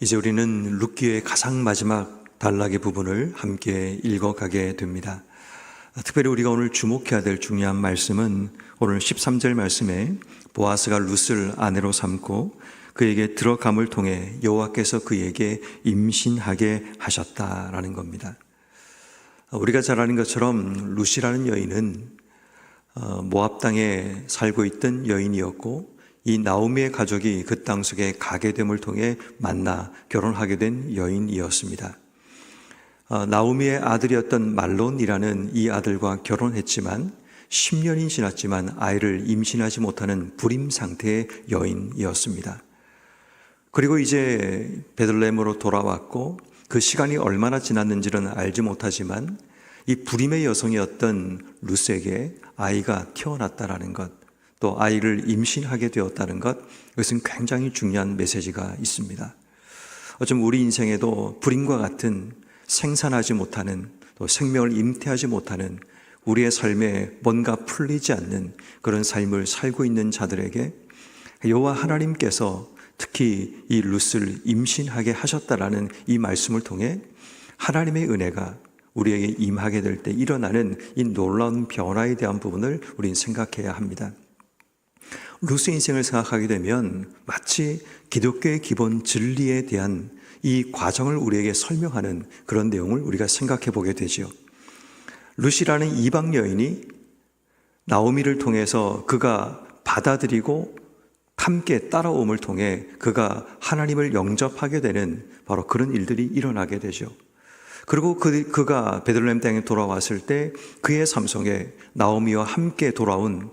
이제 우리는 룻기의 가장 마지막 단락의 부분을 함께 읽어가게 됩니다. 특별히 우리가 오늘 주목해야 될 중요한 말씀은 오늘 13절 말씀에 보아스가 룻을 아내로 삼고 그에게 들어감을 통해 여호와께서 그에게 임신하게 하셨다라는 겁니다. 우리가 잘 아는 것처럼 룻이라는 여인은 모압 땅에 살고 있던 여인이었고, 이 나오미의 가족이 그 땅 속에 가게 됨을 통해 만나 결혼하게 된 여인이었습니다. 나오미의 아들이었던 말론이라는 이 아들과 결혼했지만 10년이 지났지만 아이를 임신하지 못하는 불임 상태의 여인이었습니다. 그리고 이제 베들레헴으로 돌아왔고, 그 시간이 얼마나 지났는지는 알지 못하지만 이 불임의 여성이었던 룻에게 아이가 태어났다라는 것, 또 아이를 임신하게 되었다는 것, 이것은 굉장히 중요한 메시지가 있습니다. 어쩜 우리 인생에도 불임과 같은 생산하지 못하는, 또 생명을 잉태하지 못하는, 우리의 삶에 뭔가 풀리지 않는 그런 삶을 살고 있는 자들에게 여호와 하나님께서 특히 이 룻을 임신하게 하셨다라는 이 말씀을 통해 하나님의 은혜가 우리에게 임하게 될 때 일어나는 이 놀라운 변화에 대한 부분을 우리는 생각해야 합니다. 룻의 인생을 생각하게 되면 마치 기독교의 기본 진리에 대한 이 과정을 우리에게 설명하는 그런 내용을 우리가 생각해 보게 되죠. 룻이라는 이방 여인이 나오미를 통해서 그가 받아들이고 함께 따라옴을 통해 그가 하나님을 영접하게 되는 바로 그런 일들이 일어나게 되죠. 그리고 그가 베들레헴 땅에 돌아왔을 때 그의 삶 속에 나오미와 함께 돌아온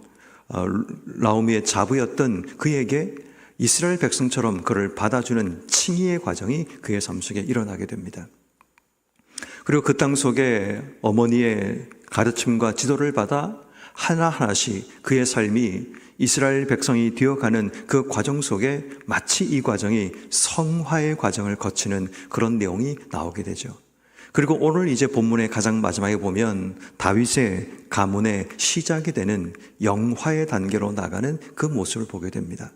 나오미의 자부였던 그에게 이스라엘 백성처럼 그를 받아주는 칭의의 과정이 그의 삶 속에 일어나게 됩니다. 그리고 그 땅 속에 어머니의 가르침과 지도를 받아 하나하나씩 그의 삶이 이스라엘 백성이 되어가는 그 과정 속에 마치 이 과정이 성화의 과정을 거치는 그런 내용이 나오게 되죠. 그리고 오늘 이제 본문의 가장 마지막에 보면 다윗의 가문의 시작이 되는 영화의 단계로 나가는 그 모습을 보게 됩니다.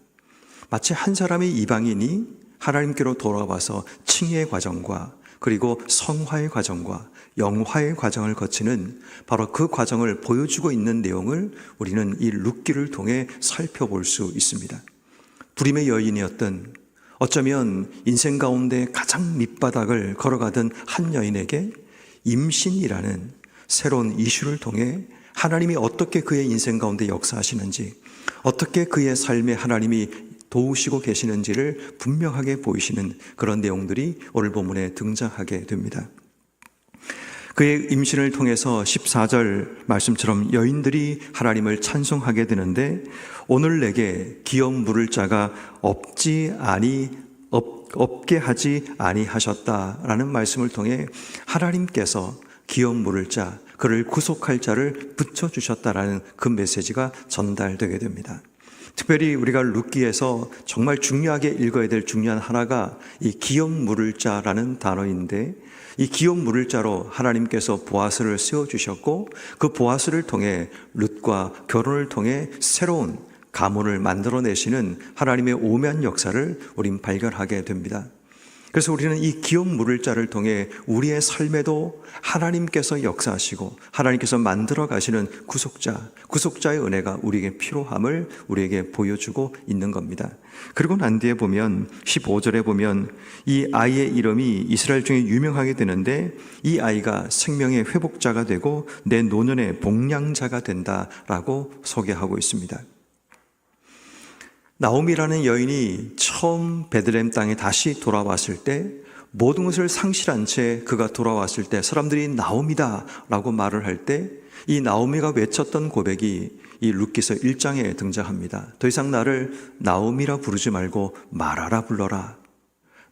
마치 한 사람의 이방인이 하나님께로 돌아와서 칭의의 과정과 그리고 성화의 과정과 영화의 과정을 거치는 바로 그 과정을 보여주고 있는 내용을 우리는 이 룻기를 통해 살펴볼 수 있습니다. 불임의 여인이었던, 어쩌면 인생 가운데 가장 밑바닥을 걸어가던 한 여인에게 임신이라는 새로운 이슈를 통해 하나님이 어떻게 그의 인생 가운데 역사하시는지, 어떻게 그의 삶에 하나님이 도우시고 계시는지를 분명하게 보이시는 그런 내용들이 오늘 본문에 등장하게 됩니다. 그의 임신을 통해서 14절 말씀처럼 여인들이 하나님을 찬송하게 되는데, 오늘 내게 기업 물을 자가 없게 하지 아니하셨다라는 말씀을 통해 하나님께서 기업 물을 자, 그를 구속할 자를 붙여주셨다라는 그 메시지가 전달되게 됩니다. 특별히 우리가 룻기에서 정말 중요하게 읽어야 될 중요한 하나가 이 기업 물을 자라는 단어인데, 이 기업 물을 자로 하나님께서 보아스를 세워주셨고, 그 보아스를 통해 룻과 결혼을 통해 새로운 가문을 만들어내시는 하나님의 오묘한 역사를 우린 발견하게 됩니다. 그래서 우리는 이 기업 물을 자를 통해 우리의 삶에도 하나님께서 역사하시고 하나님께서 만들어 가시는 구속자의 은혜가 우리에게 필요함을 우리에게 보여주고 있는 겁니다. 그리고 난 뒤에 보면 15절에 보면 이 아이의 이름이 이스라엘 중에 유명하게 되는데, 이 아이가 생명의 회복자가 되고 내 노년의 복량자가 된다라고 소개하고 있습니다. 나오미라는 여인이 처음 베들레헴 땅에 다시 돌아왔을 때 모든 것을 상실한 채 그가 돌아왔을 때 사람들이 나오미다 라고 말을 할 때 이 나오미가 외쳤던 고백이 이 룻기서 1장에 등장합니다. 더 이상 나를 나오미라 부르지 말고 마라라 불러라.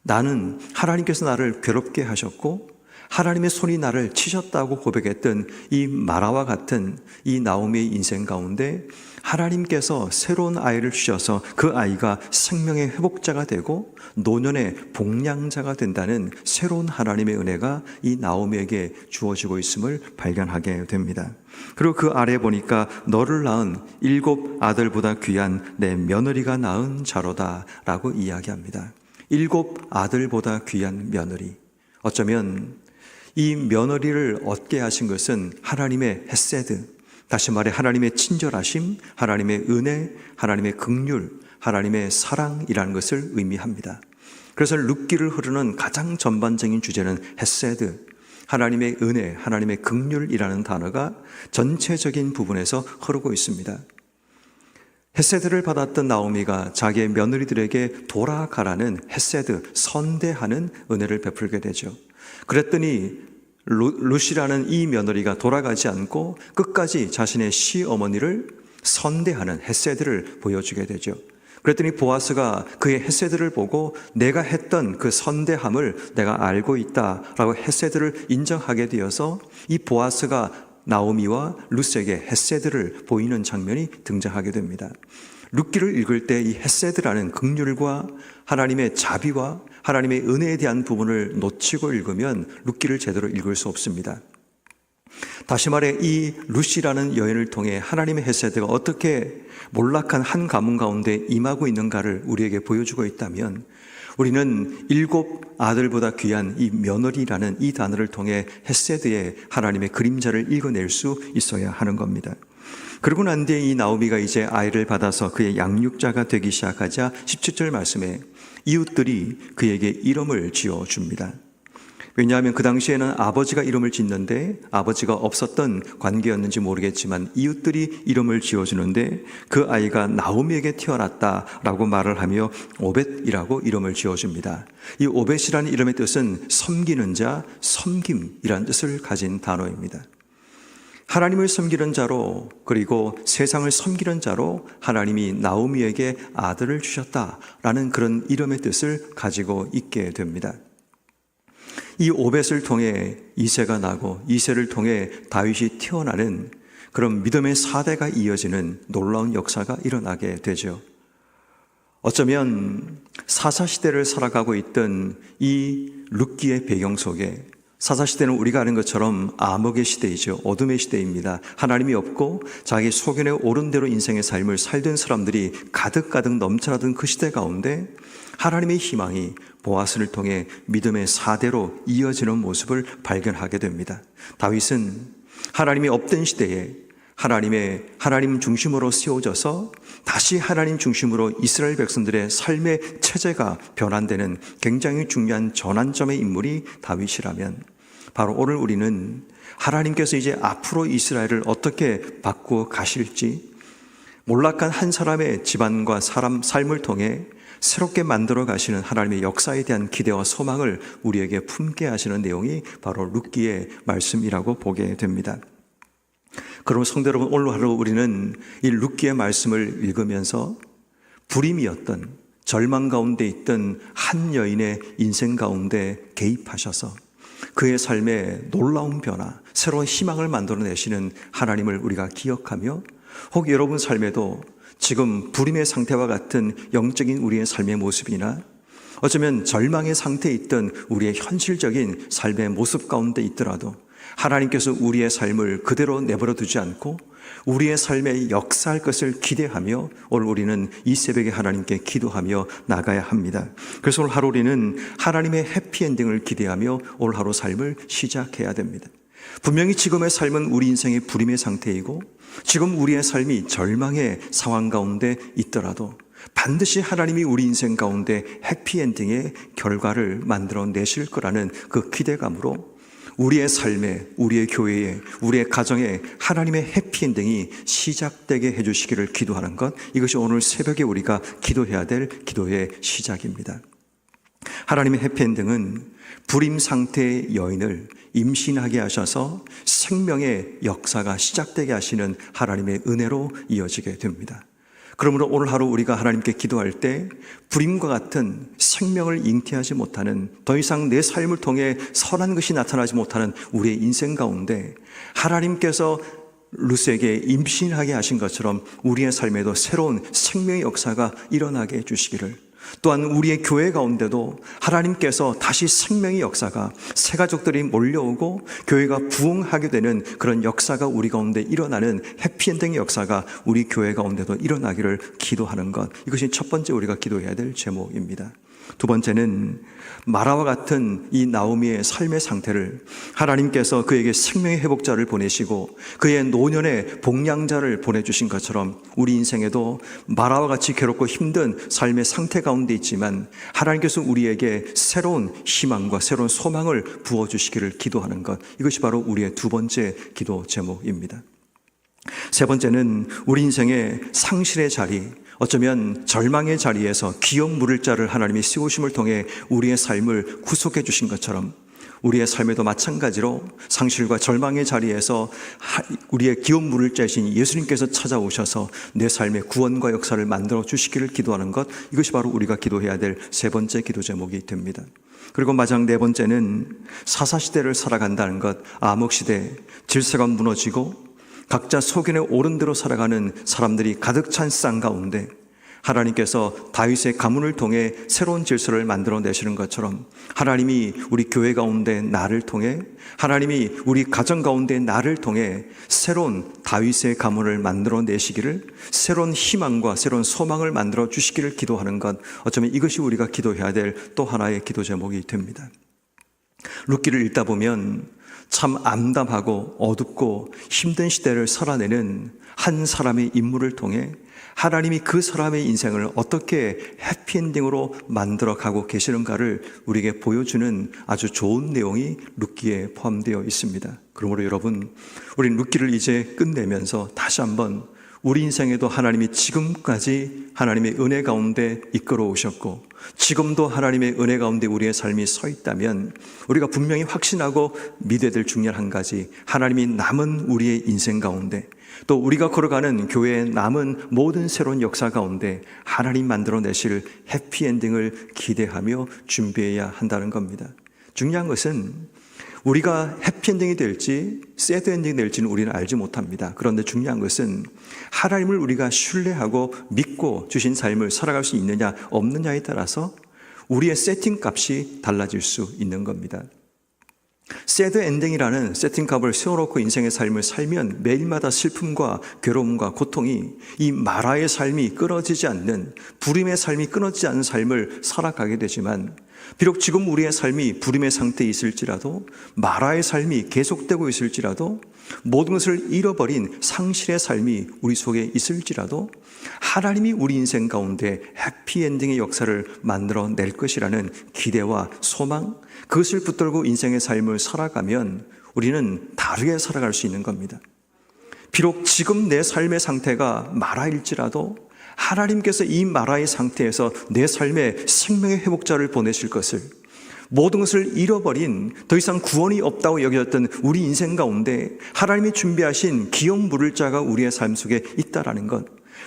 나는 하나님께서 나를 괴롭게 하셨고 하나님의 손이 나를 치셨다고 고백했던 이 마라와 같은 이 나오미의 인생 가운데 하나님께서 새로운 아이를 주셔서 그 아이가 생명의 회복자가 되고 노년의 복량자가 된다는 새로운 하나님의 은혜가 이 나오미에게 주어지고 있음을 발견하게 됩니다. 그리고 그 아래 보니까 너를 낳은 7 아들보다 귀한 내 며느리가 낳은 자로다 라고 이야기합니다. 일곱 아들보다 귀한 며느리. 어쩌면 이 며느리를 얻게 하신 것은 하나님의 헤세드, 다시 말해 하나님의 친절하심, 하나님의 은혜, 하나님의 긍휼, 하나님의 사랑이라는 것을 의미합니다. 그래서 룻기를 흐르는 가장 전반적인 주제는 헤세드, 하나님의 은혜, 하나님의 긍휼이라는 단어가 전체적인 부분에서 흐르고 있습니다. 헤세드를 받았던 나오미가 자기의 며느리들에게 돌아가라는 헤세드, 선대하는 은혜를 베풀게 되죠. 그랬더니 룻이라는 이 며느리가 돌아가지 않고 끝까지 자신의 시어머니를 선대하는 헤세드를 보여주게 되죠. 그랬더니 보아스가 그의 헤세드를 보고 내가 했던 그 선대함을 내가 알고 있다라고 헤세드를 인정하게 되어서 이 보아스가 나오미와 룻에게 헤세드를 보이는 장면이 등장하게 됩니다. 룻기를 읽을 때 이 헤세드라는 긍휼과 하나님의 자비와 하나님의 은혜에 대한 부분을 놓치고 읽으면 룻기를 제대로 읽을 수 없습니다. 다시 말해 이 룻이라는 여인을 통해 하나님의 헤세드가 어떻게 몰락한 한 가문 가운데 임하고 있는가를 우리에게 보여주고 있다면, 우리는 일곱 아들보다 귀한 이 며느리라는 이 단어를 통해 헤세드의 하나님의 그림자를 읽어낼 수 있어야 하는 겁니다. 그러고 난 뒤에 이 나오미가 이제 아이를 받아서 그의 양육자가 되기 시작하자 17절 말씀에 이웃들이 그에게 이름을 지어줍니다. 왜냐하면 그 당시에는 아버지가 이름을 짓는데 아버지가 없었던 관계였는지 모르겠지만 이웃들이 이름을 지어주는데 그 아이가 나오미에게 태어났다라고 말을 하며 오벳이라고 이름을 지어줍니다. 이 오벳이라는 이름의 뜻은 섬기는 자, 섬김이라는 뜻을 가진 단어입니다. 하나님을 섬기는 자로, 그리고 세상을 섬기는 자로 하나님이 나오미에게 아들을 주셨다라는 그런 이름의 뜻을 가지고 있게 됩니다. 이 오벳을 통해 이새가 나고 이새를 통해 다윗이 태어나는 그런 믿음의 사대가 이어지는 놀라운 역사가 일어나게 되죠. 어쩌면 사사시대를 살아가고 있던 이 룻기의 배경 속에, 사사시대는 우리가 아는 것처럼 암흑의 시대이죠. 어둠의 시대입니다. 하나님이 없고 자기 소견에 옳은 대로 인생의 삶을 살던 사람들이 가득가득 넘쳐나던 그 시대 가운데 하나님의 희망이 보아스를 통해 믿음의 사대로 이어지는 모습을 발견하게 됩니다. 다윗은 하나님이 없던 시대에 하나님 중심으로 세워져서 다시 하나님 중심으로 이스라엘 백성들의 삶의 체제가 변환되는 굉장히 중요한 전환점의 인물이 다윗이라면, 바로 오늘 우리는 하나님께서 이제 앞으로 이스라엘을 어떻게 바꾸어 가실지, 몰락한 한 사람의 집안과 삶을 통해 새롭게 만들어 가시는 하나님의 역사에 대한 기대와 소망을 우리에게 품게 하시는 내용이 바로 룻기의 말씀이라고 보게 됩니다. 그럼 성도 여러분, 오늘 하루 우리는 이 룻기의 말씀을 읽으면서 불임이었던, 절망 가운데 있던 한 여인의 인생 가운데 개입하셔서 그의 삶에 놀라운 변화, 새로운 희망을 만들어내시는 하나님을 우리가 기억하며, 혹 여러분 삶에도 지금 불임의 상태와 같은 영적인 우리의 삶의 모습이나 어쩌면 절망의 상태에 있던 우리의 현실적인 삶의 모습 가운데 있더라도 하나님께서 우리의 삶을 그대로 내버려 두지 않고 우리의 삶에 역사할 것을 기대하며 오늘 우리는 이 새벽에 하나님께 기도하며 나가야 합니다. 그래서 오늘 하루 우리는 하나님의 해피엔딩을 기대하며 오늘 하루 삶을 시작해야 됩니다. 분명히 지금의 삶은 우리 인생의 불임의 상태이고 지금 우리의 삶이 절망의 상황 가운데 있더라도 반드시 하나님이 우리 인생 가운데 해피엔딩의 결과를 만들어내실 거라는 그 기대감으로 우리의 삶에, 우리의 교회에, 우리의 가정에 하나님의 해피엔딩이 시작되게 해주시기를 기도하는 것, 이것이 오늘 새벽에 우리가 기도해야 될 기도의 시작입니다. 하나님의 해피엔딩은 불임 상태의 여인을 임신하게 하셔서 생명의 역사가 시작되게 하시는 하나님의 은혜로 이어지게 됩니다. 그러므로 오늘 하루 우리가 하나님께 기도할 때 불임과 같은 생명을 잉태하지 못하는, 더 이상 내 삶을 통해 선한 것이 나타나지 못하는 우리의 인생 가운데 하나님께서 룻에게 임신하게 하신 것처럼 우리의 삶에도 새로운 생명의 역사가 일어나게 해주시기를, 또한 우리의 교회 가운데도 하나님께서 다시 생명의 역사가, 새 가족들이 몰려오고 교회가 부흥하게 되는 그런 역사가 우리 가운데 일어나는 해피엔딩의 역사가 우리 교회 가운데도 일어나기를 기도하는 것, 이것이 첫 번째 우리가 기도해야 될 제목입니다. 두 번째는 마라와 같은 이 나오미의 삶의 상태를 하나님께서 그에게 생명의 회복자를 보내시고 그의 노년의 복량자를 보내주신 것처럼 우리 인생에도 마라와 같이 괴롭고 힘든 삶의 상태 가운데 있지만 하나님께서 우리에게 새로운 희망과 새로운 소망을 부어주시기를 기도하는 것, 이것이 바로 우리의 두 번째 기도 제목입니다. 세 번째는 우리 인생의 상실의 자리, 어쩌면 절망의 자리에서 기업 물을 자를 하나님이 세우심을 통해 우리의 삶을 구속해 주신 것처럼 우리의 삶에도 마찬가지로 상실과 절망의 자리에서 우리의 기업 물을 자이신 예수님께서 찾아오셔서 내 삶의 구원과 역사를 만들어 주시기를 기도하는 것, 이것이 바로 우리가 기도해야 될 세 번째 기도 제목이 됩니다. 그리고 마지막 네 번째는 사사시대를 살아간다는 것, 암흑시대, 질서가 무너지고 각자 속인에 오른 대로 살아가는 사람들이 가득 찬 쌍 가운데 하나님께서 다윗의 가문을 통해 새로운 질서를 만들어내시는 것처럼 하나님이 우리 교회 가운데 나를 통해, 하나님이 우리 가정 가운데 나를 통해 새로운 다윗의 가문을 만들어내시기를, 새로운 희망과 새로운 소망을 만들어 주시기를 기도하는 것, 어쩌면 이것이 우리가 기도해야 될 또 하나의 기도 제목이 됩니다. 룻기를 읽다 보면 참 암담하고 어둡고 힘든 시대를 살아내는 한 사람의 인물을 통해 하나님이 그 사람의 인생을 어떻게 해피엔딩으로 만들어가고 계시는가를 우리에게 보여주는 아주 좋은 내용이 룻기에 포함되어 있습니다. 그러므로 여러분, 우린 룻기를 이제 끝내면서 다시 한번 우리 인생에도 하나님이 지금까지 하나님의 은혜 가운데 이끌어 오셨고 지금도 하나님의 은혜 가운데 우리의 삶이 서 있다면 우리가 분명히 확신하고 믿어야 될 중요한 한 가지, 하나님이 남은 우리의 인생 가운데 또 우리가 걸어가는 교회의 남은 모든 새로운 역사 가운데 하나님 만들어내실 해피엔딩을 기대하며 준비해야 한다는 겁니다. 중요한 것은 우리가 해피엔딩이 될지 새드엔딩이 될지는 우리는 알지 못합니다. 그런데 중요한 것은 하나님을 우리가 신뢰하고 믿고 주신 삶을 살아갈 수 있느냐 없느냐에 따라서 우리의 세팅값이 달라질 수 있는 겁니다. 새드엔딩이라는 세팅값을 세워놓고 인생의 삶을 살면 매일마다 슬픔과 괴로움과 고통이, 이 마라의 삶이 끊어지지 않는, 불임의 삶이 끊어지지 않는 삶을 살아가게 되지만 비록 지금 우리의 삶이 불임의 상태에 있을지라도, 마라의 삶이 계속되고 있을지라도, 모든 것을 잃어버린 상실의 삶이 우리 속에 있을지라도 하나님이 우리 인생 가운데 해피엔딩의 역사를 만들어낼 것이라는 기대와 소망, 그것을 붙들고 인생의 삶을 살아가면 우리는 다르게 살아갈 수 있는 겁니다. 비록 지금 내 삶의 상태가 마라일지라도 하나님께서 이 마라의 상태에서 내 삶에 생명의 회복자를 보내실 것을, 모든 것을 잃어버린 더 이상 구원이 없다고 여겨졌던 우리 인생 가운데 하나님이 준비하신 기업 물을 자가 우리의 삶 속에 있다라는 것,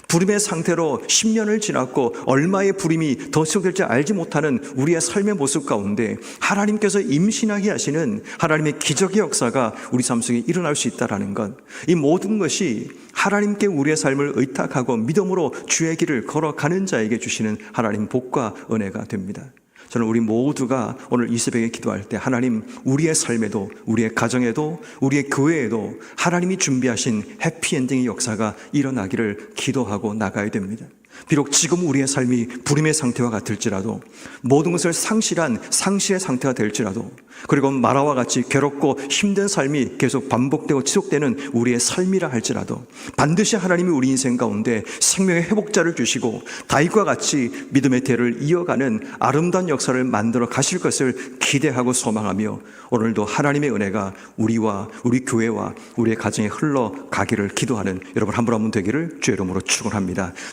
불임의 상태로 10년을 지났고 얼마의 불임이 더 지속될지 알지 못하는 우리의 삶의 모습 가운데 하나님께서 임신하게 하시는 하나님의 기적의 역사가 우리 삶 속에 일어날 수 있다는 것, 이 모든 것이 하나님께 우리의 삶을 의탁하고 믿음으로 주의 길을 걸어가는 자에게 주시는 하나님 복과 은혜가 됩니다. 저는 우리 모두가 오늘 이 새벽에 기도할 때 하나님, 우리의 삶에도, 우리의 가정에도, 우리의 교회에도 하나님이 준비하신 해피엔딩의 역사가 일어나기를 기도하고 나가야 됩니다. 비록 지금 우리의 삶이 불임의 상태와 같을지라도, 모든 것을 상실한 상실의 상태가 될지라도, 그리고 마라와 같이 괴롭고 힘든 삶이 계속 반복되고 지속되는 우리의 삶이라 할지라도 반드시 하나님이 우리 인생 가운데 생명의 회복자를 주시고 다윗과 같이 믿음의 대를 이어가는 아름다운 역사를 만들어 가실 것을 기대하고 소망하며 오늘도 하나님의 은혜가 우리와 우리 교회와 우리의 가정에 흘러가기를 기도하는 여러분 한 분 한 분 되기를 주의 이름으로 축원합니다.